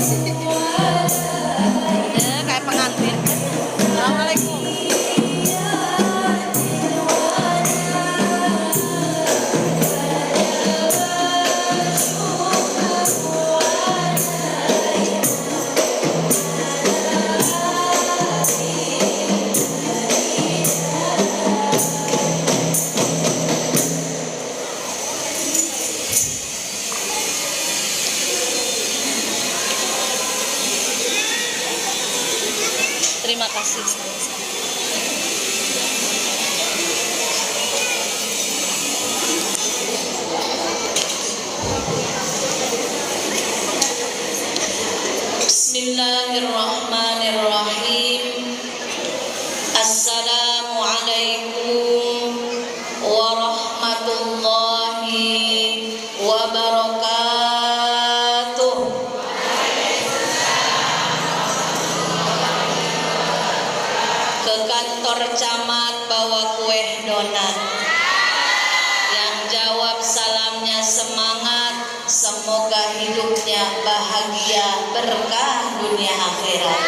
Kayak pengantin. Assalamualaikum. Terima kasih sama-sama. Bismillahirrahmanirrahim. Assalamualaikum warahmatullahi wabarakatuh. Ke kantor camat bawa kue donat. Yang jawab salamnya semangat, semoga hidupnya bahagia, berkah dunia akhirat.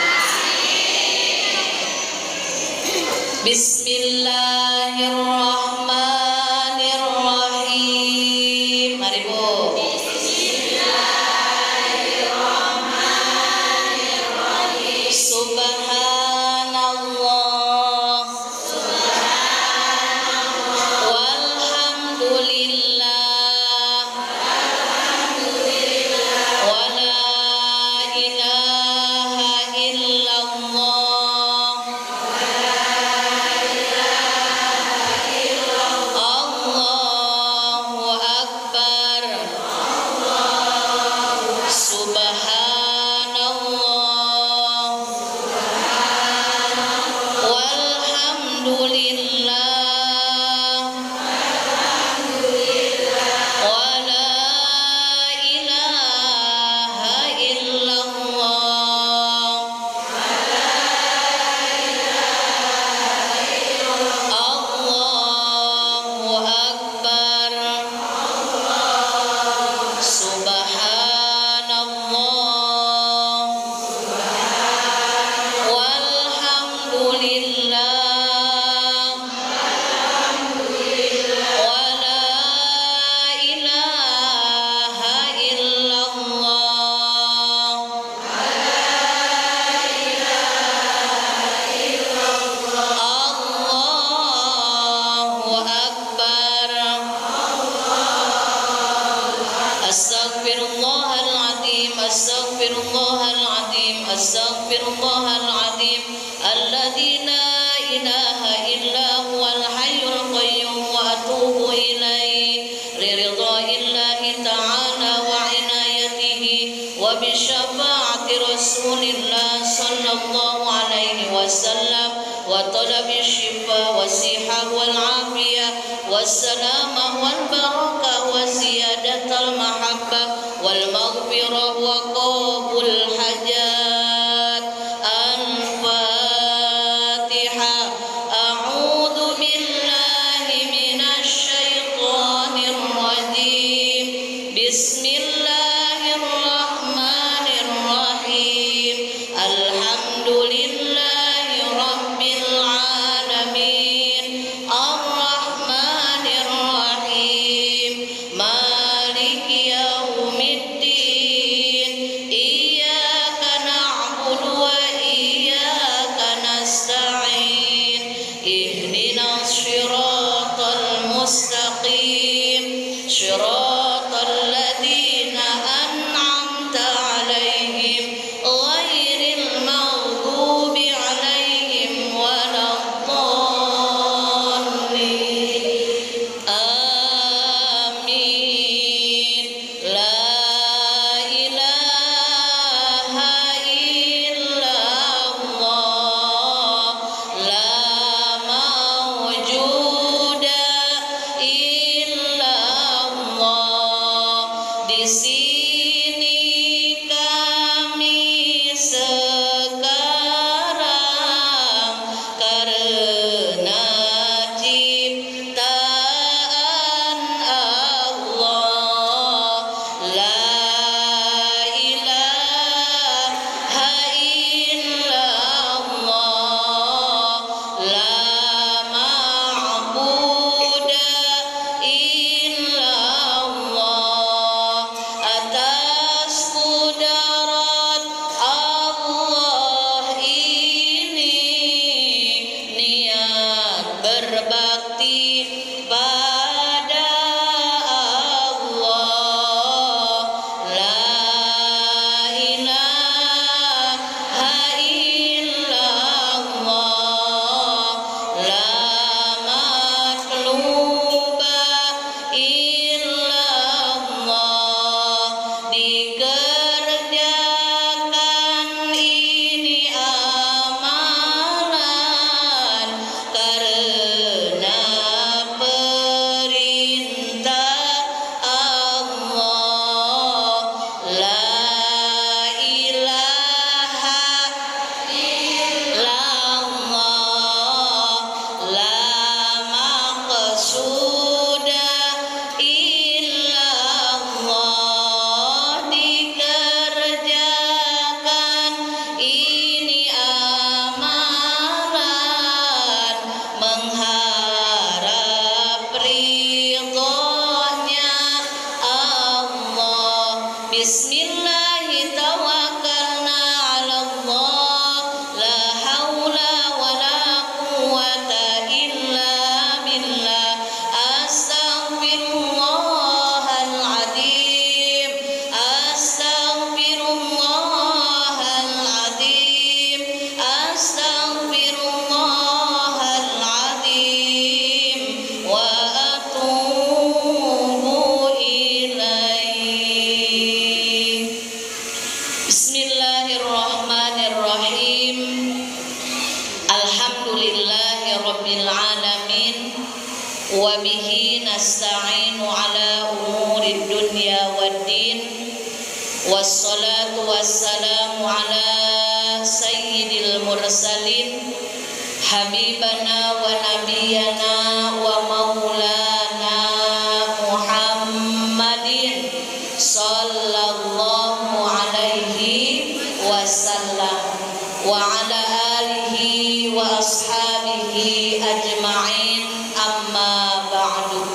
Bismillahirrahmanirrahim. Mari Bu. Bismillahirrahmanirrahim. Subhanallah. Walhamdulillah. Wala ilaha illallah. Allahu akbar. Subhanallah. Walhamdulillah. Wala ilaha illallah. Allahu akbar. Subhanallah. Walhamdulillah. Wala ilaha illallah. Allahu akbar. Astaghfirullahaladzim, astaghfirullahaladzim, astaghfirullahaladzim. Alladzi la ilaha illa huwal hayyul qayyum wa atubu ilaih. Liridha'illahi ta'ala wa inayatihi wa bisyafa'ati Rasulillah sallallahu alaihi wasallam wa talabi syifa wa sihah wal afiyah wassalamah wal barakah wa ziyadatal mahabbah wal maghfirah wa qabul hajat. Al-Fatihah. A'udzu billahi minasy syaithanir rajim. Bismillahirrahmanirrahim. Alhamdulillahi rabbil alamin. Ar-Rahmanir Rahim. Maliki yaumiddin. Iyyaka Bismillahi tawakkalna 'alallah, la haula wala quwwata illa billah. Astaghfirullahal adzim, astaghfirullahal adzim, astaghfirullahal adzim wa atubu ilaih. Bismillahirrahmanirrahim. Alhamdulillahi rabbil alamin, wa bihi nasta'inu ala umurid dunya waddin, wassalatu wassalamu ala sayyidil mursalin, habibana wa nabiyana wa maulana Muhammadin sallallahu alaihi wasallam wa ala alihi wa ashabihi ajma'in, amma ba'du.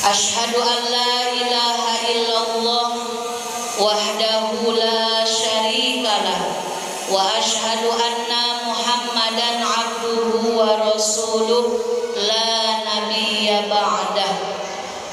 Ashhadu an la ilaha illallah wahdahu la syarikalah, wa ashhadu anna Muhammadan abduhu wa rasuluh la nabiyya ba'dah.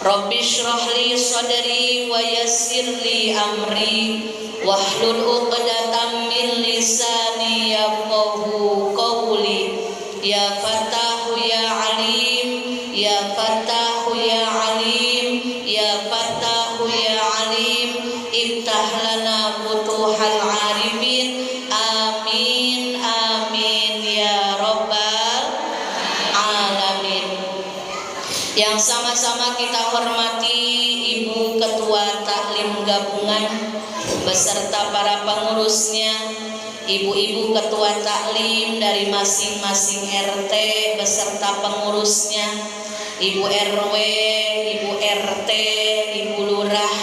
Rabbi shrah li sadri wa yassir li amri wahlul 'uqdatam min lisani yafqahu qawli. Ya Fattahu ya Alim, ya Fattahu ya Alim, ya Fattahu ya Alim, iftah lana futuhal arifin. Amin amin ya rabbal alamin. Yang sama-sama kita hormati Ibu Ketua Taklim Gabungan beserta para pengurusnya, ibu-ibu ketua taklim dari masing-masing RT beserta pengurusnya, ibu RW, ibu RT, ibu lurah,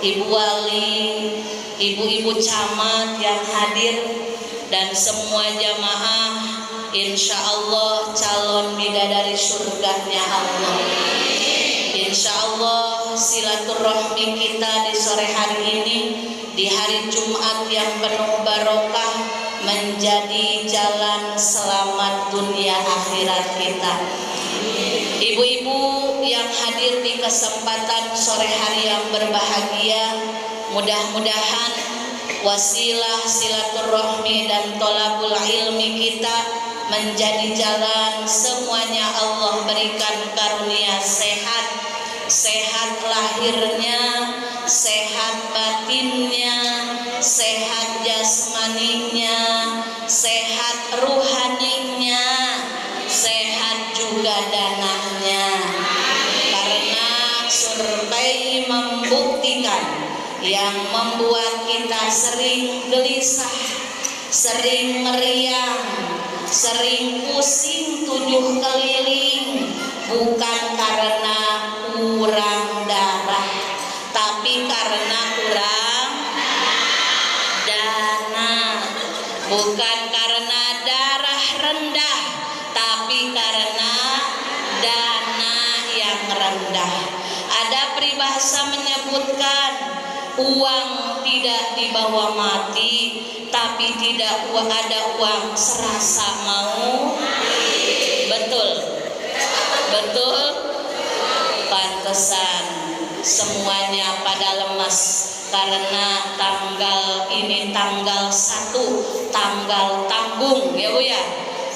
ibu wali, ibu-ibu camat yang hadir, dan semua jamaah insya Allah calon bidadari surganya Allah. Insya Allah silaturahmi kita di sore hari ini, di hari Jumat yang penuh barokah, menjadi jalan selamat dunia akhirat kita. Ibu-ibu yang hadir di kesempatan sore hari yang berbahagia, mudah-mudahan wasilah silaturahmi dan tolabul ilmi kita menjadi jalan semuanya Allah berikan karunia sehat, sehat lahirnya, sehat batinnya, sehat jasmaninya, sehat ruhaninya, sehat juga dananya. Karena survei membuktikan yang membuat kita sering gelisah, sering meriang, sering pusing tujuh keliling, bukan karena kurang darah, tapi karena kurang dana. Bukan karena darah rendah, tapi karena dana yang rendah. Ada peribahasa menyebutkan uang tidak dibawa mati, tapi tidak ada uang serasa mau. Betul? Betul? Pantesan semuanya pada lemas karena tanggal ini tanggal 1, tanggal tanggung ya Bu ya.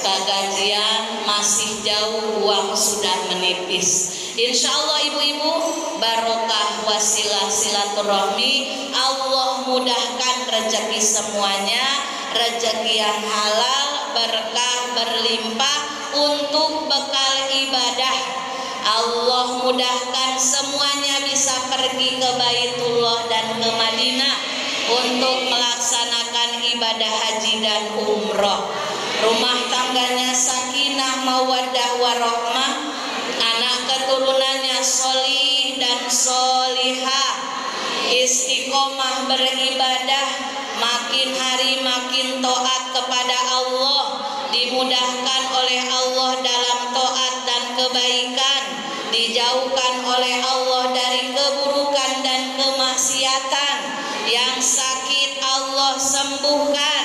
Kegajian masih jauh, uang sudah menipis. Insya Allah ibu-ibu, barokah wasilah silaturahmi, Allah mudahkan rezeki semuanya, rezeki yang halal, berkah berlimpah untuk bekal ibadah. Allah mudahkan semuanya bisa pergi ke Baitullah dan ke Madinah untuk melaksanakan ibadah haji dan umroh. Rumah tangganya sakinah mawaddah warahmah, anak keturunannya solih dan solihah, istiqomah beribadah, makin hari makin taat kepada Allah, dimudahkan oleh Allah dalam taat dan kebaikan, dijauhkan oleh Allah dari keburukan dan kemaksiatan. sembuhkan,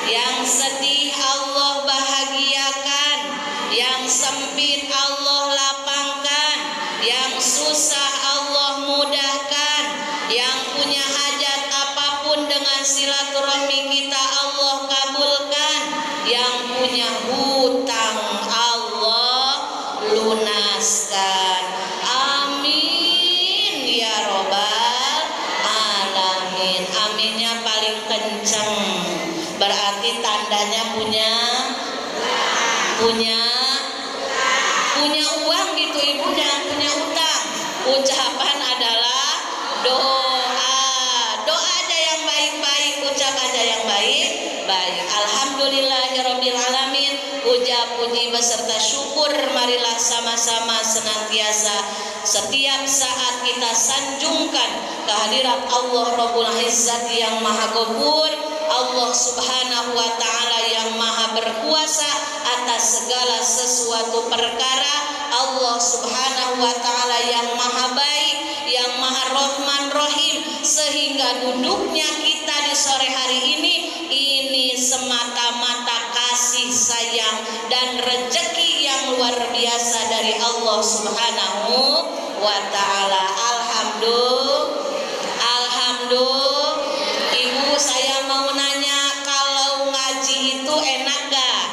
yang sedih Allah bahagiakan, yang sempit Allah lapangkan, yang susah Allah mudahkan, yang punya hajat apapun dengan silaturahmi kita Allah kabulkan, yang punya hutang Allah lunaskan. Amin ya robbal alamin. Aminnya paling kencang, berarti tandanya punya uang gitu ibu, jangan punya utang. Ucapan adalah doa aja yang baik-baik, ucap aja yang baik-baik. Alhamdulillahirabbil alamin. Puja puji beserta syukur marilah sama-sama senantiasa setiap saat kita sanjungkan kehadirat Allah Rabbul Izzat yang Maha Ghafur, Allah Subhanahu wa taala yang Maha berkuasa atas segala sesuatu perkara, Allah Subhanahu wa taala yang Maha baik, yang Maha Rahman Rahim, sehingga duduknya kita di sore hari ini semata-mata kasih sayang dan rezeki yang luar biasa dari Allah Subhanahu wa taala. Alhamdulillah. Ibu, saya mau nanya, kalau ngaji itu enak gak?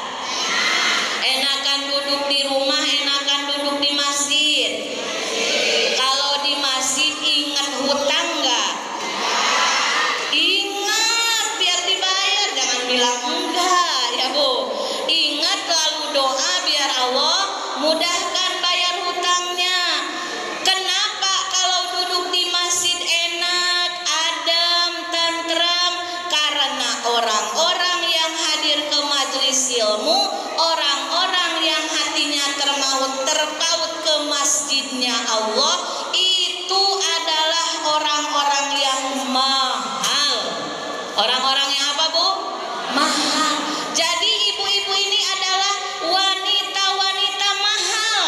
Enakan duduk di rumah, enakan duduk di masjid? Kalau di masjid ingat hutang gak? Ingat, biar dibayar, jangan bilang enggak ya Bu. Ingat, lalu doa biar Allah mudahkan bayar hutangnya. Kenapa kalau duduk di masjid enak, adem, tentram? Karena orang-orang yang hadir ke majelis ilmu, orang-orang yang hatinya terpaut ke masjidnya Allah, itu adalah orang-orang yang mahal. Orang-orang yang apa Bu? Mahal. Jadi ibu-ibu ini adalah wanita-wanita mahal.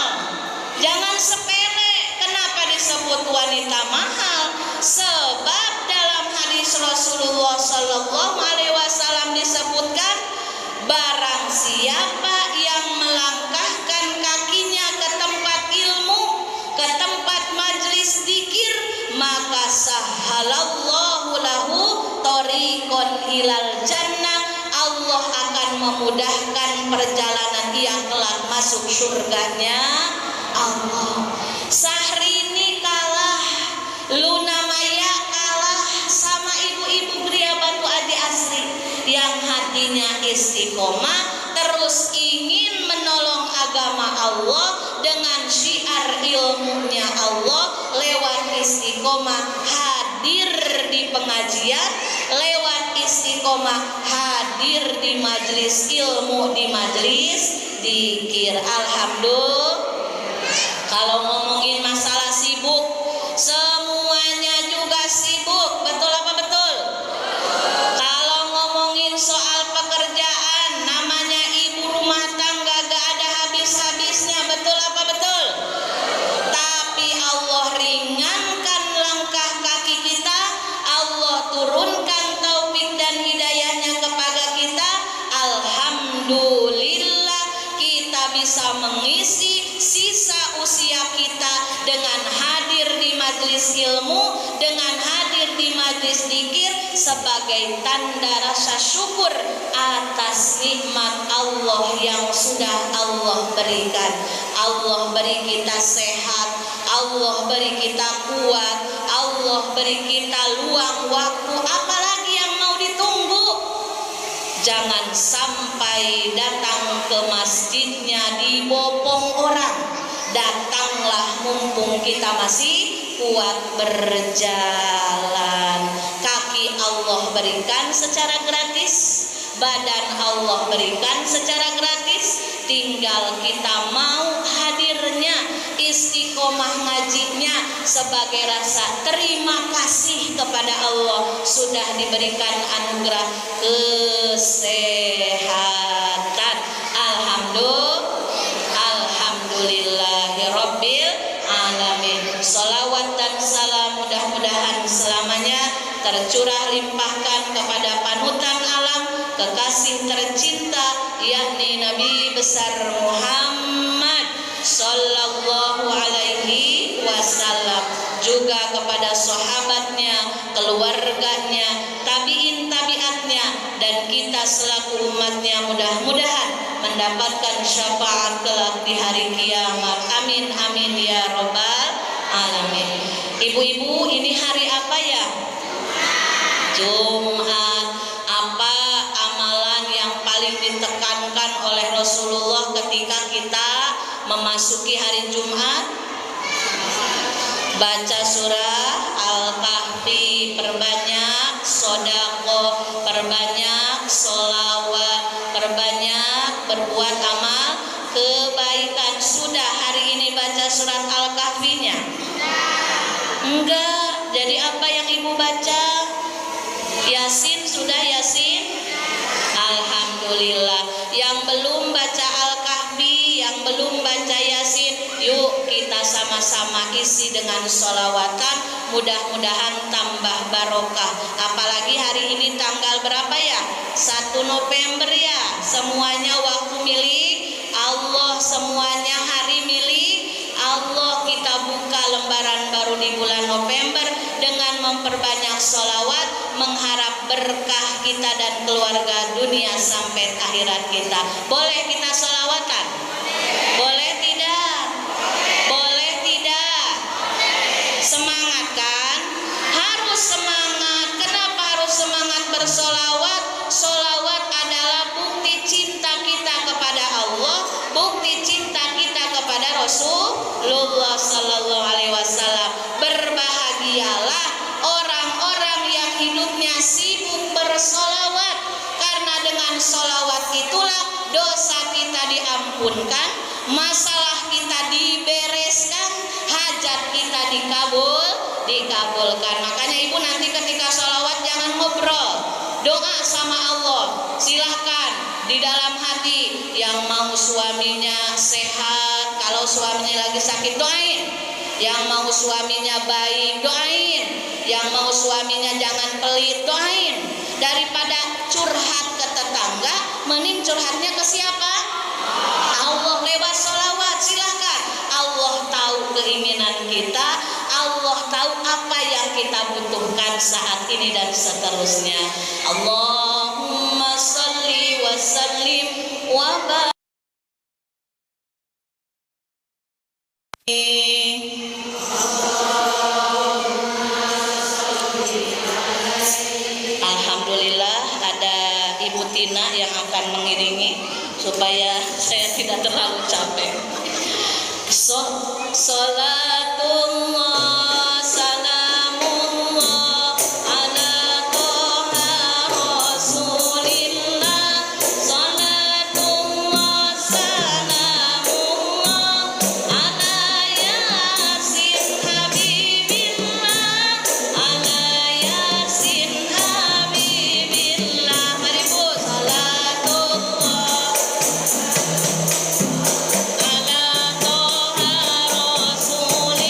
Jangan sepele. Kenapa disebut wanita mahal? Sebab dalam hadis Rasulullah Sallallahu Alaihi Wasallam disebutkan, barang siapa yang melangkahkan kakinya ke tempat ilmu, ke tempat majlis zikir, maka sahalallahu lahu thoriqon ilal jannah. Allah akan memudahkan perjalanan dia kelak masuk surganya Allah. Syahrini kalah, Luna Maya kalah sama ibu-ibu Gria Batu Adi Asri yang hatinya istiqomah, terus ingin menolong agama Allah dengan syiar ilmunya Allah lewat istiqomah hadir di pengajian, lewat istiqomah hadir di majelis ilmu, di majelis dzikir. Alhamdulillah. Kalau ngomongin masalah sibuk, semuanya juga sibuk, betul apa betul? Kalau ngomongin soal pekerjaan, namanya ibu rumah tangga gak ada habis-habisnya, betul apa betul? Tapi Allah ringankan langkah kaki kita, Allah turunkan taufik dan hidayahnya kepada kita. Alhamdulillah, kita bisa mengisi sisa usia kita dengan hadir di majelis ilmu, dengan hadir di majelis zikir sebagai tanda rasa syukur atas nikmat Allah yang sudah Allah berikan. Allah beri kita sehat, Allah beri kita kuat, Allah beri kita luang waktu, apalagi yang mau ditunggu? Jangan sampai datang ke masjidnya dibopong orang. Datanglah mumpung kita masih kuat berjalan. Kaki Allah berikan secara gratis, badan Allah berikan secara gratis, tinggal kita mau hadirnya, istiqomah ngajinya sebagai rasa terima kasih kepada Allah sudah diberikan anugerah kesehatan. Alhamdulillahirabbil alamin. Sholawat dan salam mudah-mudahan selamanya tercurah telah limpahkan kepada panutan alam, kekasih tercinta, yakni Nabi besar Muhammad sallallahu alaihi wasallam, juga kepada sahabatnya, keluarganya, tabiin tabiatnya, dan kita selaku umatnya mudah-mudahan mendapatkan syafaat kelak di hari kiamat. Amin amin ya robbal alamin. Ibu-ibu, ini hari apa ya? Jumat. Apa amalan yang paling ditekankan oleh Rasulullah ketika kita memasuki hari Jumat? Baca surah Al-Kahfi, perbanyak sodako, perbanyak solawat, perbanyak berbuat amal kebaikan. Sudah hari ini baca surat Al-Kahfinya? Enggak. Jadi apa yang ibu baca? Yasin sudah, Yasin? Alhamdulillah. Yang belum baca Al-Kahfi, yang belum baca Yasin, yuk kita sama-sama isi dengan sholawatan, mudah-mudahan tambah barokah. Apalagi hari ini tanggal berapa ya? 1 November ya. Semuanya waktu milik Allah, semuanya hari milik Allah. Kita buka lembaran baru di bulan November dengan memperbanyak sholawat, mengharap berkah kita dan keluarga dunia sampai akhirat kita. Boleh kita sholawatan? Boleh tidak? Boleh tidak? Semangat kan? Harus semangat. Kenapa harus semangat bersolawat? Solawat adalah bukti cinta kita kepada Allah, bukti cinta kita kepada Rasulullah sallallahu alaihi wasallam. Berbahagialah orang-orang yang hidupnya sibuk bersolawat, karena dengan solawat itulah dosa kita diampunkan, masalah kita dibereskan, hajat kita dikabulkan. Makanya ibu nanti ketika solawat jangan ngobrol, doa sama Allah. Silahkan di dalam hati, yang mau suaminya sehat, kalau suaminya lagi sakit doain, yang mau suaminya baik doain, yang mau suaminya jangan pelit doain. Daripada curhat ke tetangga, mending curhatnya ke siapa? Allah lewat sholawat. Silahkan. Allah tahu keinginan kita, Allah tahu apa yang kita butuhkan saat ini dan seterusnya. Allahumma sholli wa sallim wa barik. Alhamdulillah ada Ibu Tina yang akan mengiringi supaya saya tidak terlalu capek. Salatullah salamullah ala toha rasulillah. Salatullah salamullah ala yasin habibillah, ala yasin habibillah. Mari Bu, salatullah ala toha rasulillah.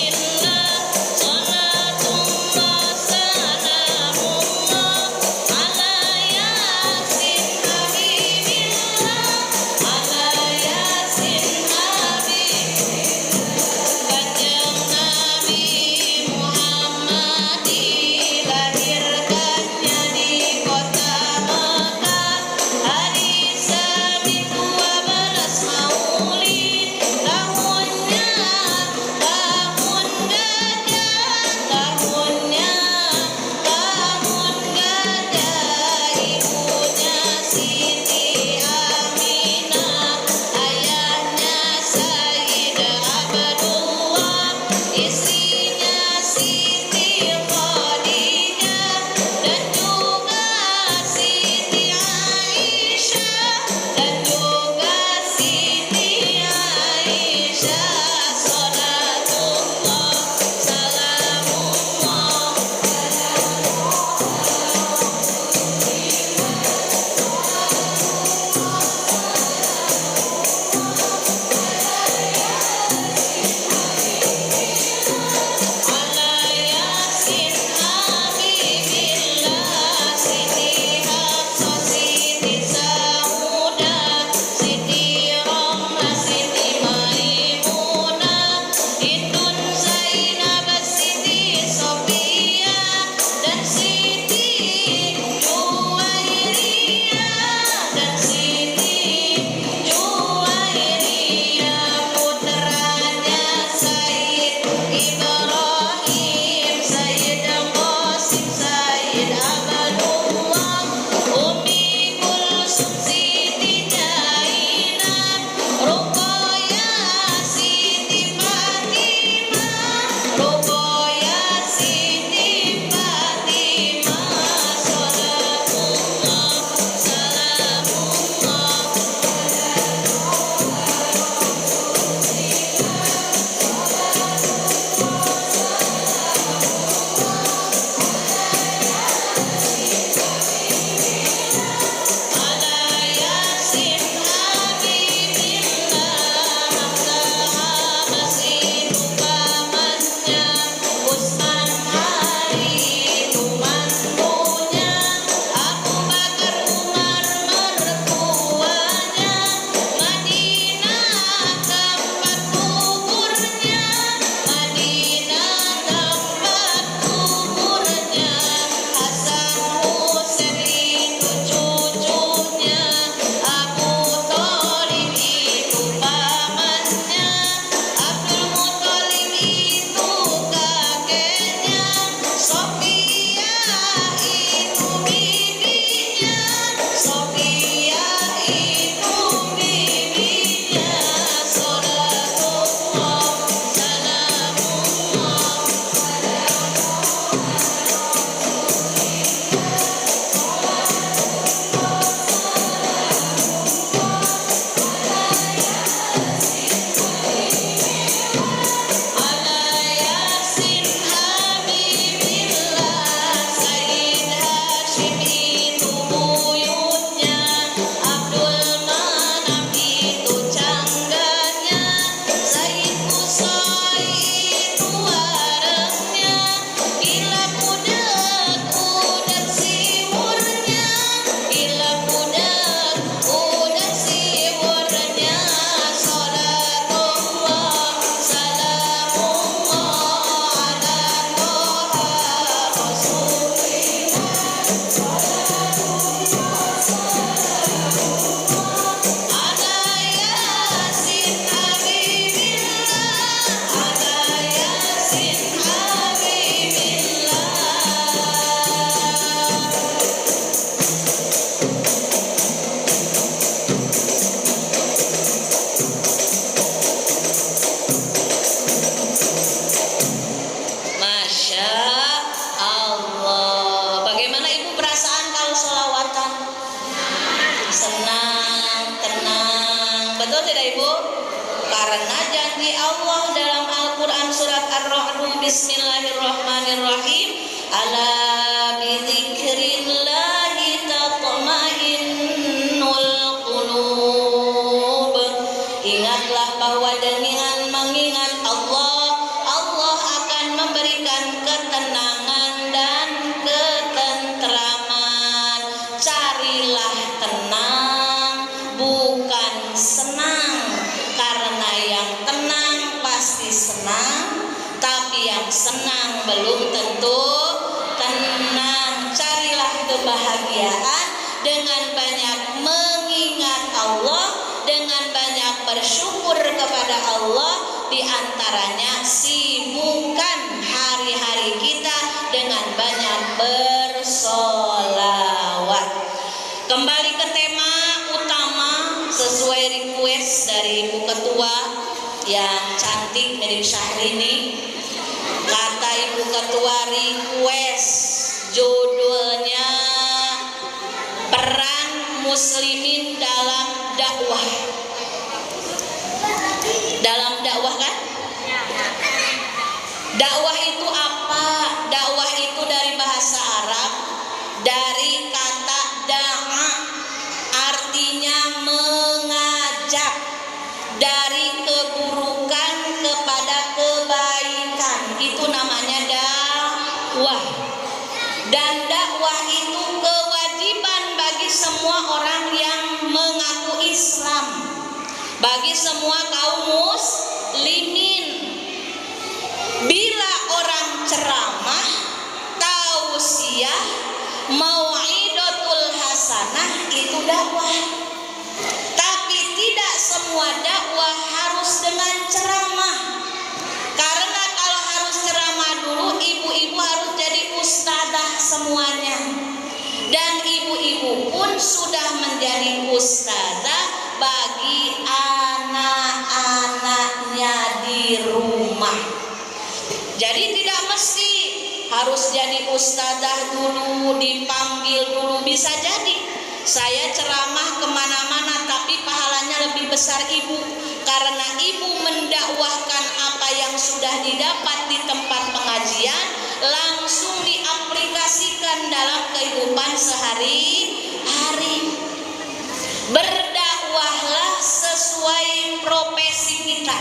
Betul tidak Ibu? Karena janji Allah dalam Al-Quran surat Ar-Ra'd, Bismillahirrahmanirrahim, ala bidzikrillahi tatma'innul qulub. Ingatlah bahwa dengan mengingat Allah, Allah akan memberikan ketenangan dan ketentraman. Carilah tenang, bukan senang, karena yang tenang pasti senang, tapi yang senang belum tentu tenang. Carilah kebahagiaan dengan banyak mengingat Allah, dengan banyak bersyukur kepada Allah. Di antaranya sibukkan hari-hari kita dengan banyak bersolawat. Kembali ke tema utama sesuai request dari Ibu Ketua yang cantik mirip Syahrini. Kata Ibu Ketua request judulnya peran muslimin dalam dakwah. Dalam dakwah kan? Dakwah itu apa? Dakwah itu dari bahasa Arab, dari kata da'a, artinya mengajak dari keburukan kepada kebaikan. Itu namanya dakwah. Dan dakwah itu kewajiban bagi semua orang yang mengaku Islam, bagi semua kaum muslimin. Bila orang ceramah, tausiah, mau'idatul hasanah, itu dakwah. Tapi tidak semua dakwah harus dengan ceramah. Karena kalau harus ceramah dulu, ibu-ibu harus jadi ustadzah semuanya. Dan ibu-ibu pun sudah menjadi ustadzah bagi anak-anaknya di rumah. Jadi tidak mesti harus jadi ustadzah dulu, dipanggil dulu. Bisa jadi saya ceramah kemana-mana, tapi pahalanya lebih besar ibu, karena ibu mendakwahkan apa yang sudah didapat di tempat pengajian, langsung diaplikasikan dalam kehidupan sehari-hari. Berdakwahlah sesuai profesi kita.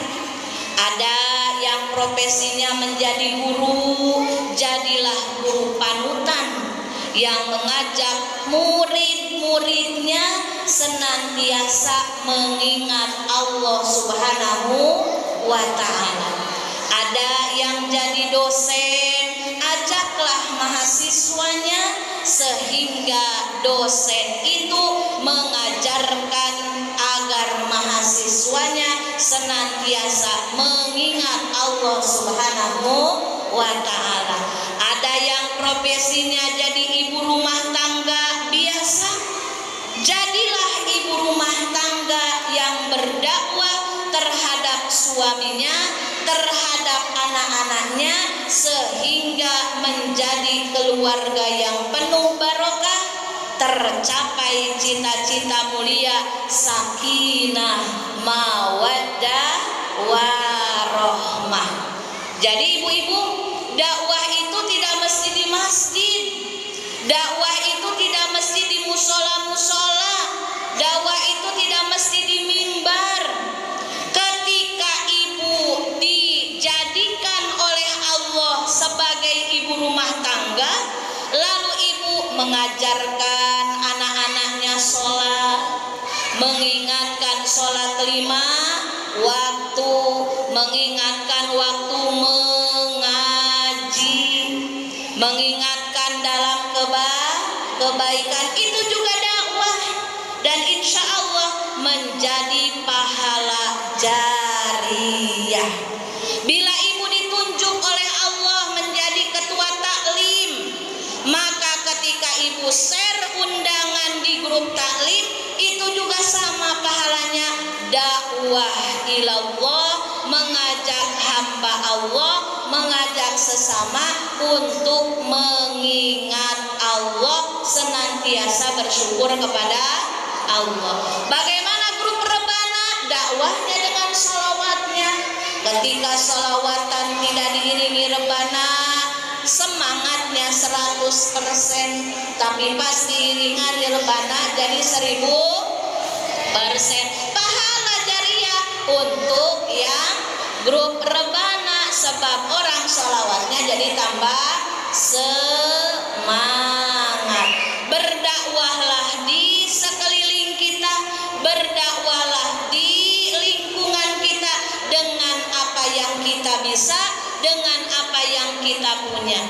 Ada yang profesinya menjadi guru, jadilah guru panutan yang mengajak murid-muridnya senantiasa mengingat Allah Subhanahu wa ta'ala. Ada yang jadi dosen, ajaklah mahasiswanya sehingga dosen itu mengajarkan agar mahasiswanya senantiasa mengingat Allah Subhanahu wa ta'ala. Ada yang profesinya jadi ibu rumah tangga biasa, jadilah ibu rumah tangga yang berdakwah terhadap suaminya, terhadap anak-anaknya, sehingga menjadi keluarga yang penuh barokah, tercapai cita-cita mulia sakinah, mawaddah, warahmah. Jadi ibu-ibu, dakwah itu tidak mesti di masjid, dakwah itu tidak mesti di musola-musola, dakwah itu tidak mesti di mimbar. Ketika ibu dijadikan oleh Allah sebagai ibu rumah tangga, lalu ibu mengajarkan anak-anaknya sholat, mengingatkan sholat 5 waktu, mengingatkan waktu mengaji, mengingatkan dalam kebaikan, itu juga dakwah. Dan insya Allah menjadi pahala jariyah. Bila ibu ditunjuk oleh Allah menjadi ketua taklim, maka ketika ibu share undangan di grup taklim, itu juga sama pahalanya, dakwah ilallah, mengajak hamba Allah, mengajak sesama untuk mengingat Allah, senantiasa bersyukur kepada Allah. Bagaimana grup rebana? Dakwah Ketika sholawatan tidak diiringi rebana, semangatnya 100%, tapi pas diiringan di rebana jadi 1000%. Pahala jariah untuk yang grup rebana, sebab orang sholawatnya jadi tambah semangat. Berdakwahlah di sekeliling kita, berdakwahlah di lingkungan kita dengan apa yang kita bisa, dengan apa yang kita punya.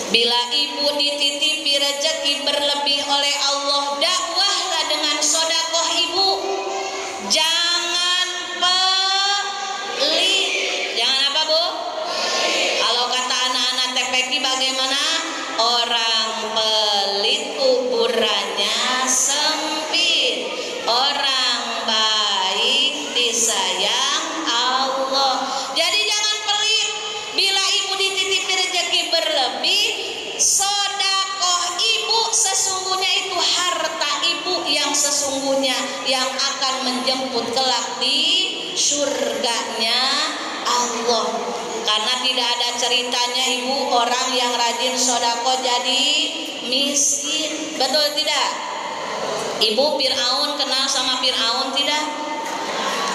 Bila ibu dititipi rezeki berlebih oleh Allah, dakwahlah dengan sedekah ibu. Jangan pelit. Jangan apa, Bu? Kalau kata anak-anak TPQ bagaimana? Orang pelit kuburannya sempit, orang baik disayang Allah. Jadi jangan pelit. Bila ibu dititipi rezeki berlebih, sedekah ibu sesungguhnya itu harta ibu yang sesungguhnya yang akan menjemput kelak di surganya Allah. Karena tidak ada ceritanya ibu orang yang rajin sedekah jadi miskin. Betul tidak? Ibu Fir'aun kenal sama Fir'aun tidak?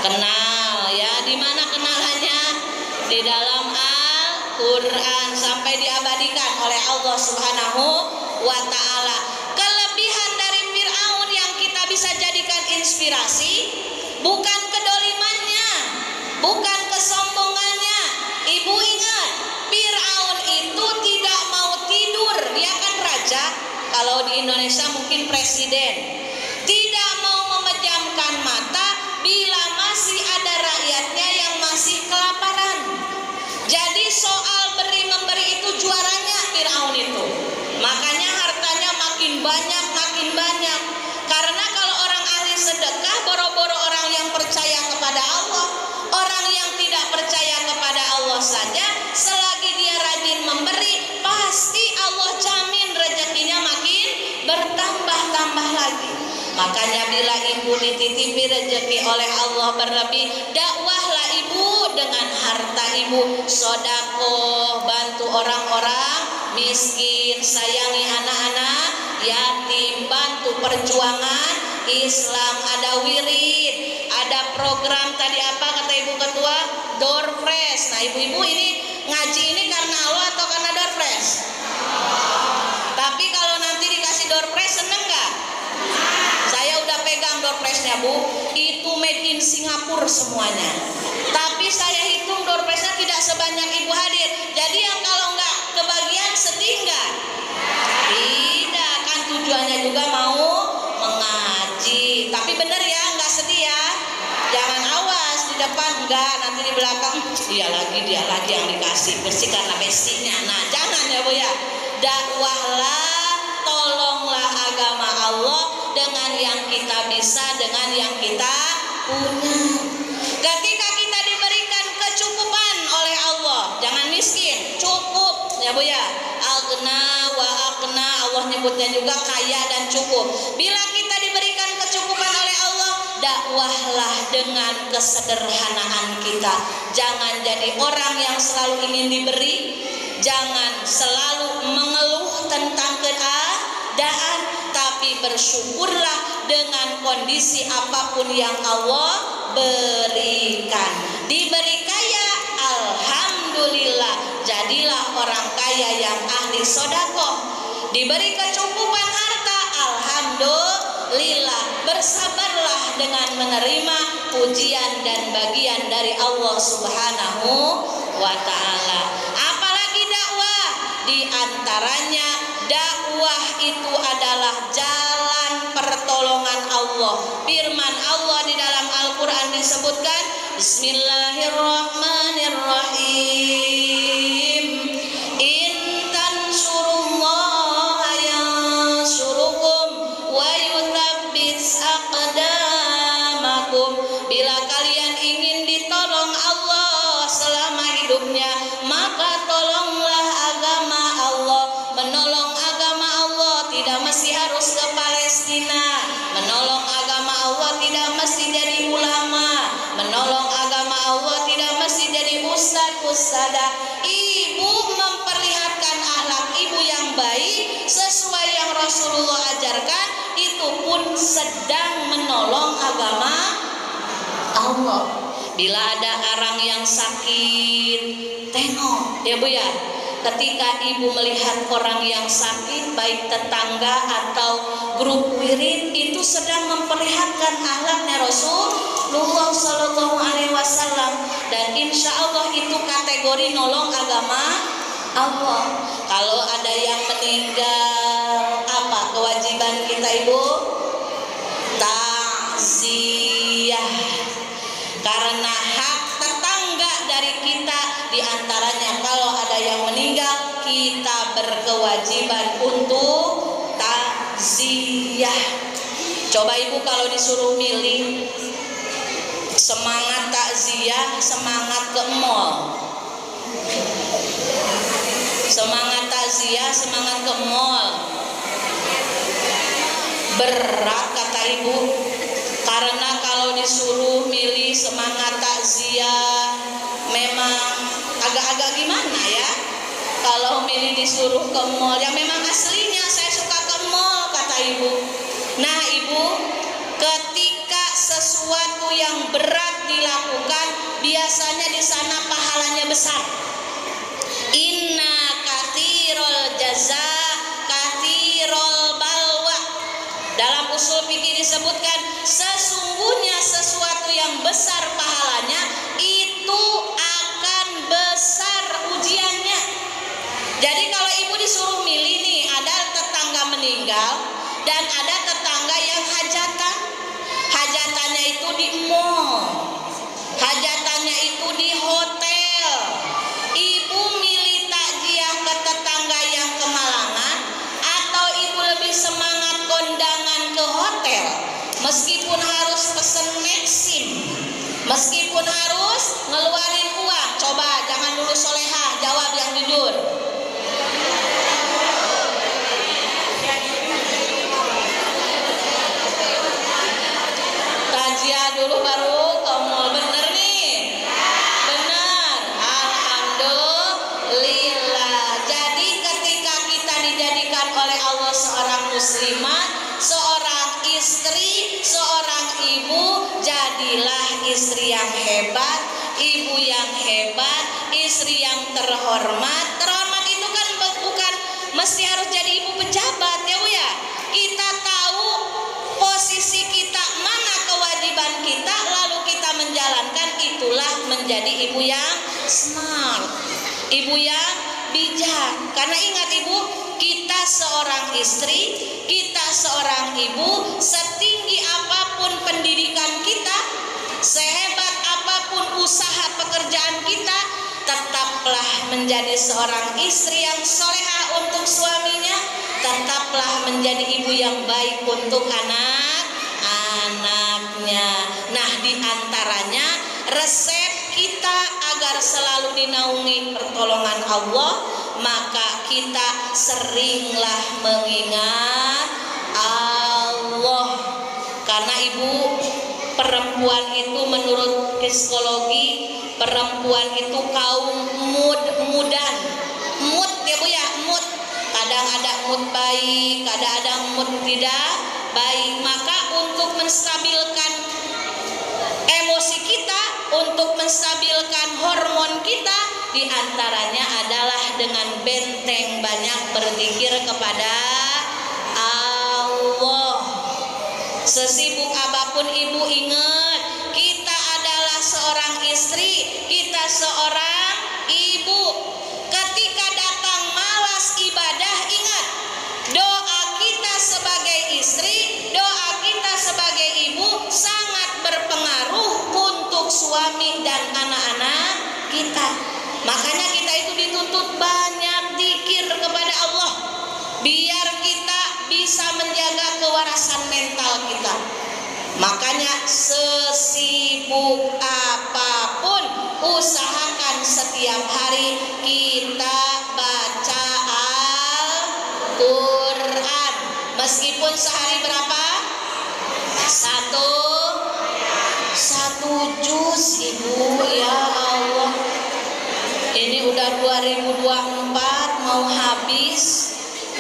Kenal ya. Di mana kenalannya? Di dalam Al-Qur'an, sampai diabadikan oleh Allah Subhanahu wa taala. Kelebihan dari Fir'aun yang kita bisa jadikan inspirasi bukan kedolimannya, bukan kesombongannya. Ibu ingat, Fir'aun itu tidak mau tidur. Dia kan raja, kalau di Indonesia mungkin presiden. Tidak mau memejamkan mata bila masih ada rakyatnya yang masih kelaparan. Jadi soal beri-memberi itu juaranya Fir'aun itu. Makanya hartanya makin banyak, makin banyak. Karena kalau orang ahli sedekah, boro-boro orang yang percaya kepada Allah. Orang yang tidak percaya kepada Allah saja, selagi dia rajin memberi, pasti Allah jamin rezekinya makin bertambah-tambah lagi. Makanya bila ibu dititipi rezeki oleh Allah berlebih, dakwahlah ibu dengan harta ibu. Sedekah, bantu orang-orang miskin, sayangi anak-anak yatim, bantu perjuangan Islam. Ada wirid, ada program tadi apa kata ibu ketua? Door Fresh. Nah ibu-ibu ini ngaji ini karena Allah atau karena Door Fresh? Tapi kalau nanti dikasih Door Fresh seneng gak? Saya udah pegang Door Freshnya bu, itu made in Singapura semuanya. Tapi saya hitung Door Freshnya tidak sebanyak ibu hadir. Jadi yang kalau nggak kebagian sedih nggak? Tidak, kan tujuannya juga mau mengaji. Tapi bener ya, nggak sedih ya. Jangan awas di depan enggak, nanti di belakang dia lagi yang dikasih bersih karena besinya. Nah jangan ya bu ya. Dakwahlah, tolonglah agama Allah dengan yang kita bisa, dengan yang kita punya. Ketika kita diberikan kecukupan oleh Allah, jangan miskin, cukup ya bu ya. Agna wa agna, Allah nyebutnya juga kaya dan cukup. Bila kita diberikan kecukupan oleh Allah, dakwahlah dengan kesederhanaan kita. Jangan jadi orang yang selalu ingin diberi. Jangan selalu mengeluh tentang keadaan, tapi bersyukurlah dengan kondisi apapun yang Allah berikan. Diberi kaya, alhamdulillah, jadilah orang kaya yang ahli sedekah. Diberi kecukupan harta, alhamdulillah, bersabarlah dengan menerima pujian dan bagian dari Allah Subhanahu wa taala. Apalagi dakwah, di antaranya dakwah itu adalah jalan pertolongan Allah. Firman Allah di dalam Al-Qur'an disebutkan, Bismillahirrahmanirrahim. In tansurullaha yansurukum wa yutsabbits aqdamakum. Bila kalian ingin ditolong Allah selama hidupnya, maka tolonglah agama Allah. Menolong agama Allah tidak mesti harus ke Palestina. Menolong agama Allah tidak mesti jadi ulama. Menolong agama Allah tidak mesti jadi usada. Ibu memperlihatkan akhlak ibu yang baik sesuai yang Rasulullah ajarkan, itu pun sedang menolong agama Allah. Bila ada orang yang sakit, tengok ya Bu ya. Ketika ibu melihat orang yang sakit, baik tetangga atau grup wirid, itu sedang memperlihatkan akhlaknya Rasulullah Sallallahu Alaihi Wasallam, dan insya Allah itu kategori nolong agama Allah. Kalau ada yang meninggal, apa kewajiban kita ibu? Takziah. Karena hak tetangga dari kita, diantaranya kalau ada yang meninggal, kita berkewajiban untuk takziah. Coba ibu kalau disuruh milih, semangat takziah, semangat ke mall. Semangat takziah, semangat ke mall. Berat kata ibu. Karena kalau disuruh milih semangat takziah, memang agak-agak gimana ya. Kalau milih disuruh ke mall, yang memang aslinya saya suka ke mall kata ibu. Nah ibu, ketika sesuatu yang berat dilakukan, biasanya di sana pahalanya besar. Inna kathirul jaza kathirul balwa. Dalam usul fikih disebutkan, sesungguhnya sesuatu yang besar pahalanya, itu akan besar ujiannya. Jadi kalau ibu disuruh milih nih, ada tetangga meninggal dan ada tetangga yang hajatan. Hajatannya itu di mall, hajatannya itu di hotel. Ibu milih takziah ke tetangga yang kemalangan, atau ibu lebih semangat kondangan ke hotel, meskipun harus pesen Maxim, meskipun harus ngeluarin uang? Coba jangan dulu solehah, jawab yang jujur. Takziah dulu baru ke mall, bener nih? Bener, alhamdulillah. Jadi ketika kita dijadikan oleh Allah seorang muslimah, seorang istri, seorang ibu, jadilah istri yang hebat, ibu yang hebat, istri yang terhormat. Terhormat itu kan bukan mesti harus jadi ibu pejabat ya Bu ya. Kita tahu posisi kita, mana kewajiban kita, lalu kita menjalankan, itulah menjadi ibu yang smart, ibu yang bijak. Karena ingat ibu, kita seorang istri, kita seorang ibu, setinggi apapun pendidikan kita, sehebat apapun usaha pekerjaan kita, tetaplah menjadi seorang istri yang solehah untuk suaminya, tetaplah menjadi ibu yang baik untuk anak-anaknya. Nah, diantaranya resep kita agar selalu dinaungi pertolongan Allah, maka kita seringlah mengingat Allah. Karena ibu, perempuan itu menurut psikologi, perempuan itu kaum mudan. Mood ya Bu ya, mood. Kadang ada mood baik, kadang ada mood tidak baik. Maka untuk menstabilkan emosi kita, untuk menstabilkan hormon kita, diantaranya adalah dengan benteng banyak berzikir kepada Allah. Sesibuk apapun ibu, ingat, kita adalah seorang istri, kita seorang ibu. Ketika datang malas ibadah, ingat, doa kita sebagai istri, doa kita sebagai ibu sangat berpengaruh untuk suami dan anak-anak kita. Makanya kita itu dituntut banyak zikir kepada Allah, biar kita bisa menjaga kewarasan mental kita. Makanya sesibuk apapun, usahakan setiap hari kita baca Al-Quran. Meskipun sehari berapa? Satu juz ibu, ya Allah. udah 2024 mau habis,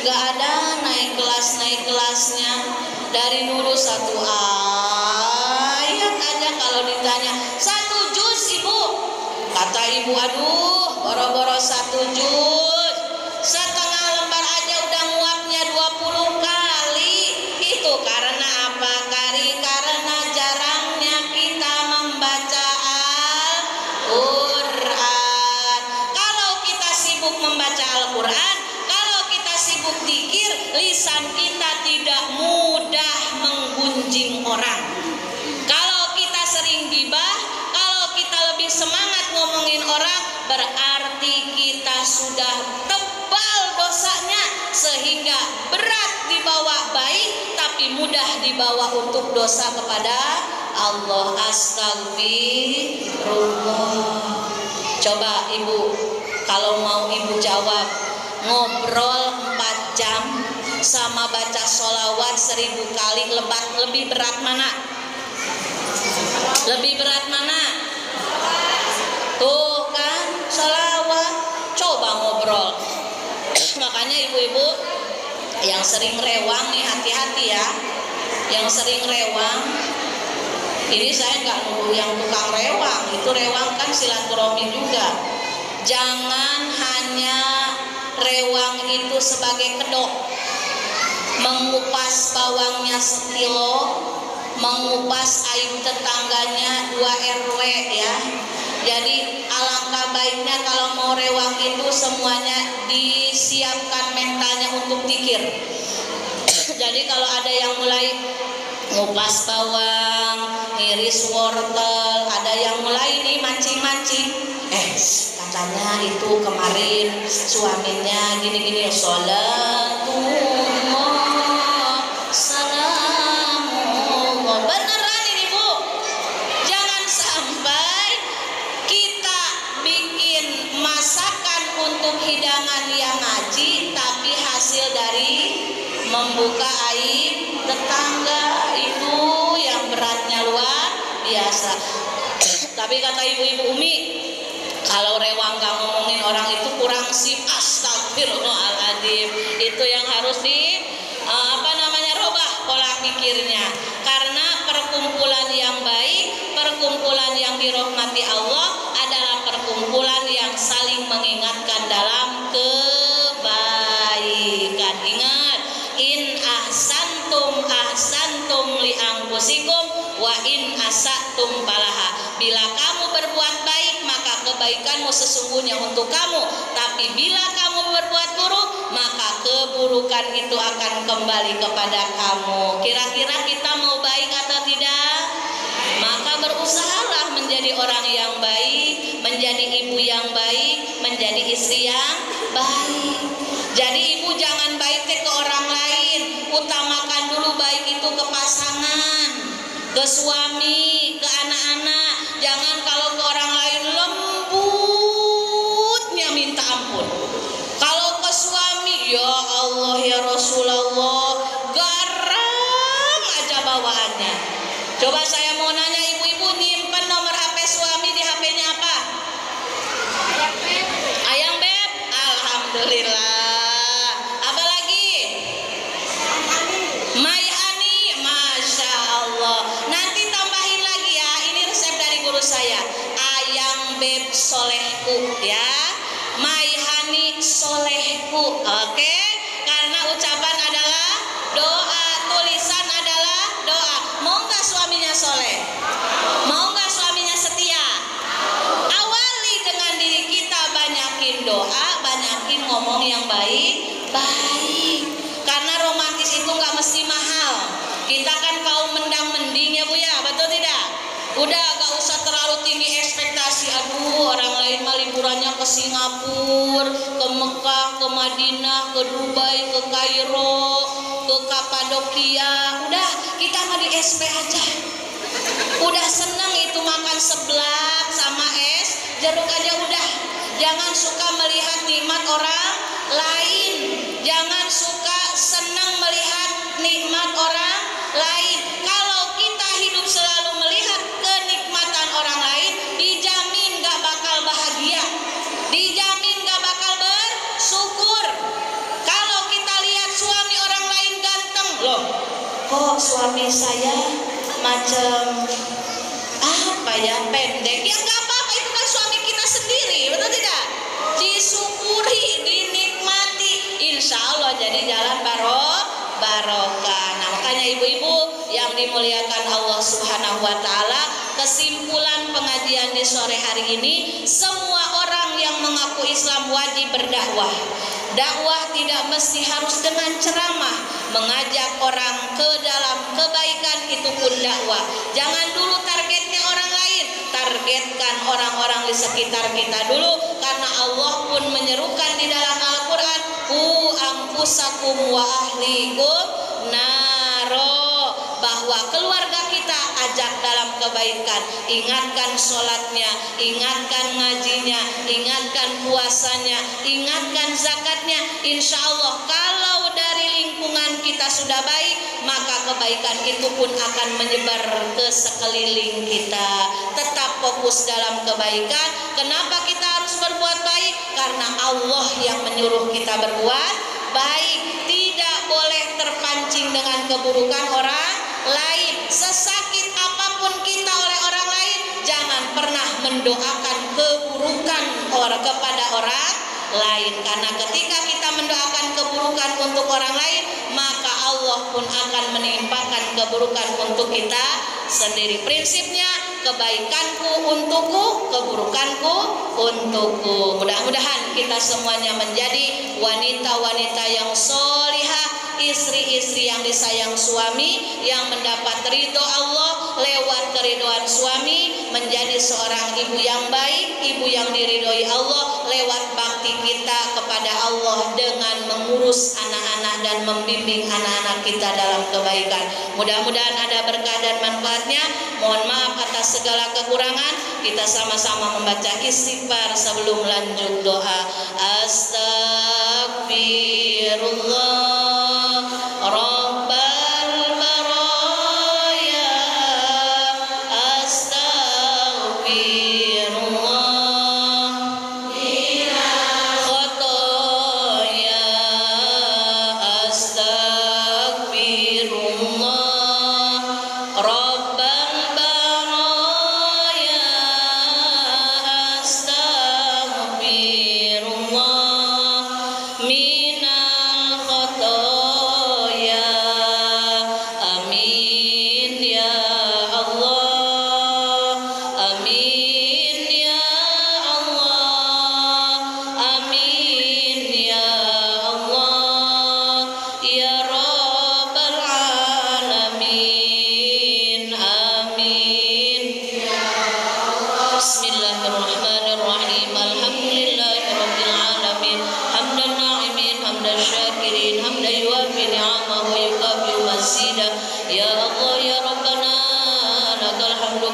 gak ada naik kelasnya. Dari dulu 1 ayat aja kalau ditanya 1 juz ibu, kata ibu aduh boro-boro 1 juz, setengah lembar aja udah nguapnya 20 kali. Itu karena apa? Karena jarangnya kita membaca Al-Quran. Kalau kita sibuk membaca Al-Quran, kalau kita sibuk dzikir, lisan kita tidak mudah menggunjing orang. Kalau kita sering gibah, kalau kita lebih semangat ngomongin orang, berarti kita sudah tebal dosanya, sehingga berat dibawa baik tapi mudah dibawa untuk dosa kepada Allah. Astagfirullah. Coba ibu, kalau mau ibu jawab, ngobrol 4 jam sama baca sholawat 1000 kali lebih berat mana? Lebih berat mana? Tuh kan, sholawat. Coba ngobrol. Makanya ibu-ibu yang sering rewang nih, hati-hati ya. Yang sering rewang, ini saya nggak nuduh yang tukang rewang, itu rewang kan silaturahmi juga. Jangan hanya rewang itu sebagai kedok, mengupas bawangnya sekilo, mengupas aib tetangganya 2 RW ya. Jadi alangkah baiknya kalau mau rewang itu semuanya disiapkan mentalnya untuk dzikir. Jadi kalau ada yang mulai ngupas bawang, ngiris wortel, ada yang mulai nih mancing-mancing, katanya itu kemarin suaminya gini-gini, sholatullah salamullah. Beneran ini bu, jangan sampai kita bikin masakan untuk hidangan yang ngaji, tapi hasil dari membuka aib tetangga, itu yang beratnya luar biasa. Tapi kata ibu-ibu Umi, kalau rewang gak ngomongin orang itu kurang sip. Astagfirullahaladzim. Itu yang harus robah pola pikirnya. Karena perkumpulan yang baik, perkumpulan yang dirahmati Allah adalah perkumpulan yang saling mengingatkan dalam kebaikan. Ingat, in ahsantum li anfusikum wa in asatum falaha. Bila kamu berbuat baik, maka kebaikanmu sesungguhnya untuk kamu, tapi bila kamu berbuat buruk, maka keburukan itu akan kembali kepada kamu. Kira-kira kita mau baik atau tidak? Maka berusahalah menjadi orang yang baik, menjadi ibu yang baik, menjadi istri yang baik. Jadi ibu jangan baik ke orang lain, utamakan dulu baik itu ke pasangan, ke suami, ke anak-anak. Jangan kalau ke orang lain lembutnya minta ampun. Kalau ke suami, ya Allah ya Rasulullah, garam aja bawaannya. Coba saya mau nanya ibu-ibu, nyimpen nomor HP suami di HP-nya apa? Ayang Beb, alhamdulillah. Saya Ayang Beb solehku ya, Maihani solehku. Oke, karena ucapan adalah doa, tulisan adalah doa. Mau nggak suaminya soleh? Mau nggak suaminya setia? Awali dengan diri kita, banyakin doa, banyakin ngomong yang baik. Karena romantis itu nggak mesti mahal. Kita kan kaum mendang-mending ya bu ya, betul tidak? Udah gak usah terlalu tinggi ekspektasi. Aduh, orang lain mah liburannya ke Singapura, ke Mekah, ke Madinah, ke Dubai, ke Kairo, ke Kapadokia. Udah, kita mah di SP aja. Udah seneng itu makan seblak sama es jeruk aja udah. Jangan suka melihat nikmat orang lain. Jangan suka senang melihat nikmat orang lain. Kalau kita hidup selalu melihat kenikmatan orang lain, dijamin gak bakal bahagia, dijamin kok suami saya macam apa ya, pendek. Ya nggak apa-apa, itu kan suami kita sendiri, betul tidak? Disyukuri, dinikmati, insya Allah jadi jalan barokah. Nah, makanya ibu-ibu yang dimuliakan Allah Subhanahu wa Ta'ala, kesimpulan pengajian di sore hari ini, semua orang yang mengaku Islam wajib berdakwah. Dakwah tidak mesti harus dengan ceramah, mengajak orang ke dalam kebaikan itu pun dakwah. Jangan dulu targetnya orang lain, targetkan orang-orang di sekitar kita dulu, karena Allah pun menyerukan di dalam Al-Quran, ku anfusakum wa ahlikum naro, bahwa keluarga kita ajak dalam kebaikan, ingatkan sholatnya, ingatkan ngajinya, ingatkan puasanya, ingatkan zakatnya. Insya Allah kalau dari lingkungan kita sudah baik, maka kebaikan itu pun akan menyebar ke sekeliling kita. Tetap fokus dalam kebaikan. Kenapa kita harus berbuat baik? Karena Allah yang menyuruh kita berbuat baik. Tidak boleh terpancing dengan keburukan orang lain. Sesakit apapun kita oleh orang lain, jangan pernah mendoakan keburukan kepada orang lain, karena ketika kita mendoakan keburukan untuk orang lain, maka Allah pun akan menimpakan keburukan untuk kita sendiri. Prinsipnya, kebaikanku untukku, keburukanku untukku. Mudah-mudahan kita semuanya menjadi wanita-wanita yang sholihah, istri-istri yang disayang suami, yang mendapat ridho Allah lewat keridoan suami, menjadi seorang ibu yang baik, ibu yang diridhoi Allah lewat bakti kita kepada Allah dengan mengurus anak-anak dan membimbing anak-anak kita dalam kebaikan. Mudah-mudahan ada berkah dan manfaatnya. Mohon maaf atas segala kekurangan. Kita sama-sama membaca istighfar sebelum lanjut doa. Astagfirullah Rabbal baraya, astaghfirullah minal khotoya, astaghfirullah Rabbal baraya, astaghfirullah minal khotoya.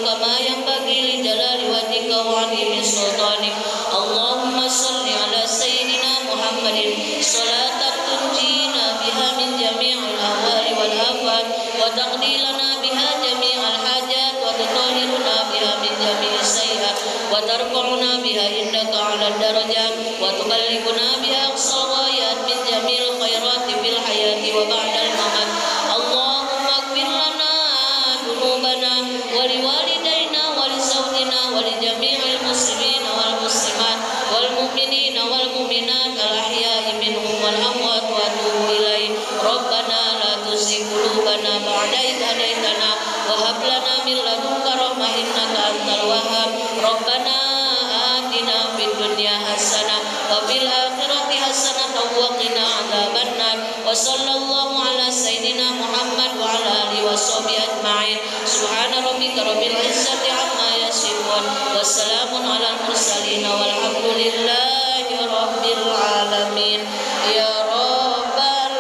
Kama yang bagi li jalali wajhika wa 'azimi sultanik. Allahumma shalli ala sayyidina Muhammadin salatan tunjina biha min jami'il ahwali wal afat wa taqdi lana biha jami'al hajat wa tutahhiruna biha min jami'is sayyi'at wa tarfa'una biha indaka 'ala darajat wa tuballighuna biha aqsal ghayat min jami'il khairati fil hayati wa ba'dal mamat. Allahumma ighfir lana dhunubana wa liwalidayna wa li zawjina wa li jami'il muslimina wal muslimat wal mu'minina wal mu'minat al ahya'i minhum wal amwat wa atubu ilaih. Rabbana la tuzigh qulubana ba'da idh hadaytana wa hab lana min ladunka rahmah innaka antal wahhab. Rabbana atina fid dunya hasanah wa fil akhirati hasanah wa qina adzabannar. Wa sallallahu ala sayyidina Muhammad wa ala alihi washabihi ajma'in. Subhana rabbika rabbil izzati amma yasifun. Wassalamun alal mursalin walhamdulillahi rabbil alamin. Ya rabbal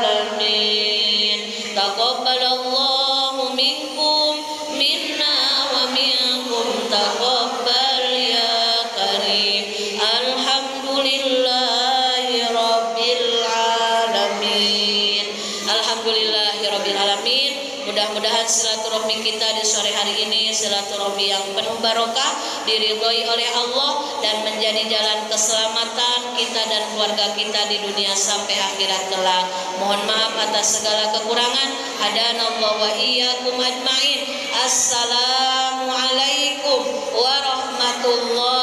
alamin. Taqabbalallahu minkum minna wa minkum taqabbal ya karim. Alhamdulillahi rabbil alamin. Alhamdulillahi rabbil alamin. Mudah-mudahan silaturahmi kita di sore hari ini silaturahmi yang penuh barokah, diridhoi oleh Allah dan menjadi jalan keselamatan kita dan keluarga kita di dunia sampai akhirat kelak. Mohon maaf atas segala kekurangan. Hadanallahu wa iyyakum ajmain. Assalamualaikum warahmatullahi